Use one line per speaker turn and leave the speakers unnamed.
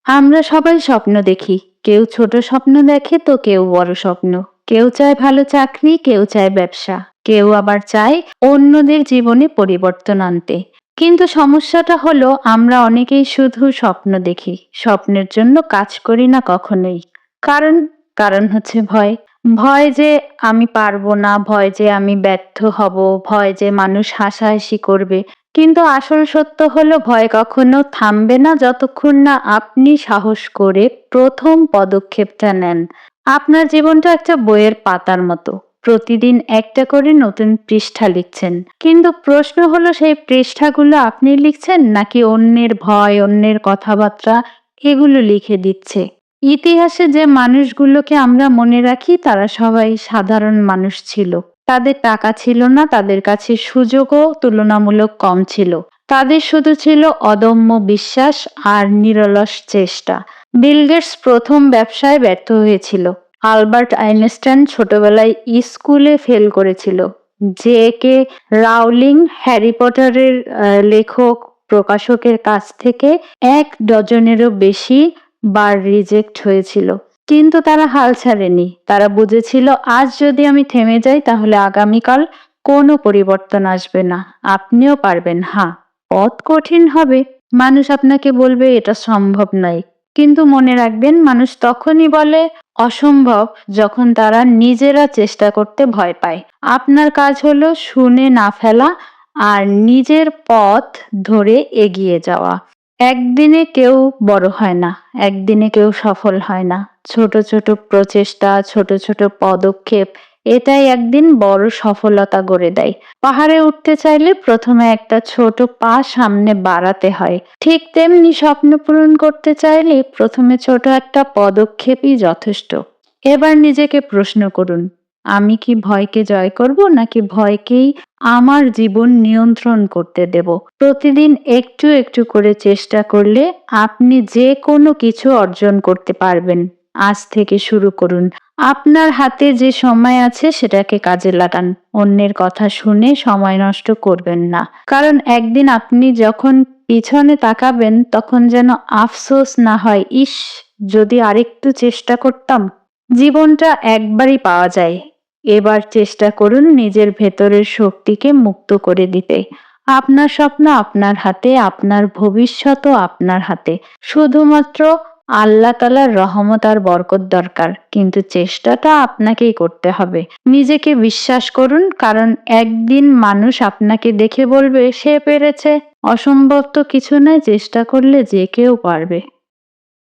আমরা সবাই স্বপ্ন দেখি। কেউ ছোট স্বপ্ন দেখে তো কেউ বড় স্বপ্ন। কেউ চায় ভালো চাকরি, কেউ চায় ব্যবসা। কেউ আবার চায় অন্যদের জীবনে পরিবর্তন আনতে। কিন্তু সমস্যাটা হলো আমরা অনেকেই শুধু স্বপ্ন দেখি। স্বপ্নের জন্য কাজ করি না কখনোই। কারণ কারণ হচ্ছে ভয়। ভয় যে আমি পারবো না, ভয় যে আমি ব্যর্থ হব, ভয় যে মানুষ হাসাহাসি করবে। কিন্তু আসল সত্য হলো ভয় কখনো থামবে না যতক্ষণ না আপনি সাহস করে প্রথম পদক্ষেপটা নেন। আপনার জীবনটা একটা বইয়ের পাতার মতো। প্রতিদিন একটা করে নতুন পৃষ্ঠা লিখছেন। কিন্তু প্রশ্ন হলো সেই পৃষ্ঠাগুলো আপনি লিখছেন নাকি অন্যের ভয়, অন্যের কথাবার্তা এগুলো লিখে দিচ্ছে। ইতিহাসে যে মানুষগুলোকে আমরা মনে রাখি তারা সবাই সাধারণ মানুষ ছিল। তাদের টাকা ছিল না, তাদের কাছে সুযোগও তুলনামূলক কম ছিল। তাদের শুধু ছিল অদম্য বিশ্বাস আর নিরলস চেষ্টা। বিল গেটস প্রথম ব্যবসায় ব্যর্থ হয়েছিল। আলবার্ট আইনস্টাইন ছোটবেলায় স্কুলে ফেল করেছিল। জে কে রাউলিং হ্যারি পটারের লেখক প্রকাশকের কাছ থেকে 1 ডজনেরও বেশি বার রিজেক্ট হয়েছিল। কিন্তু তারা হাল ছাড়েনি। তারা বুঝেছিল আজ যদি আমি থেমে যাই তাহলে আগামীকাল কোনো পরিবর্তন আসবে না। আপনিও পারবেন, হ্যাঁ। পথ কঠিন হবে। মানুষ আপনাকে বলবে এটা সম্ভব নয়। কিন্তু মনে রাখবেন মানুষ তখনই বলে অসম্ভব যখন তারা নিজেরা চেষ্টা করতে ভয় পায়। আপনার কাজ হলো শুনে না ফেলা আর নিজের পথ ধরে এগিয়ে যাওয়া। একদিনে কেউ বড় হয় না, একদিনে কেউ সফল হয় না। ছোট ছোট প্রচেষ্টা, ছোট ছোট পদক্ষেপ এটাই একদিন বড় সফলতা গড়ে দেয়। পাহাড়ে উঠতে চাইলে প্রথমে একটা ছোট পা সামনে বাড়াতে হয়। ঠিক তেমনি স্বপ্ন পূরণ করতে চাইলে প্রথমে ছোট একটা পদক্ষেপই যথেষ্ট। এবার নিজেকে প্রশ্ন করুন, আমি কি ভয়কে জয় করব নাকি ভয়কেই আমার জীবন নিয়ন্ত্রণ করতে দেব? প্রতিদিন একটু একটু করে চেষ্টা করলে আপনি যে কোনো কিছু অর্জন করতে পারবেন। আজ থেকে শুরু করুন। আপনার হাতে যে সময় আছে সেটাকে কাজে লাগান। অন্যের কথা শুনে সময় নষ্ট করবেন না। কারণ একদিন আপনি যখন পিছনে তাকাবেন তখন যেন আফসোস না হয়, ইস যদি আরেকটু চেষ্টা করতাম। জীবনটা একবারই পাওয়া যায়। এবার চেষ্টা করুন নিজের ভেতরের শক্তিকে মুক্ত করে দিতে। আপনার স্বপ্ন আপনার হাতে, আপনার ভবিষ্যৎও আপনার হাতে। শুধুমাত্র আল্লাহ তাআলার রহমত আর বরকত দরকার, কিন্তু চেষ্টাটা আপনাকেই করতে হবে। নিজেকে বিশ্বাস করুন, কারণ একদিন মানুষ আপনাকে দেখে বলবে সে পেরেছে। অসম্ভব তো কিছু নয়, চেষ্টা করলে যে কেউ পারবে।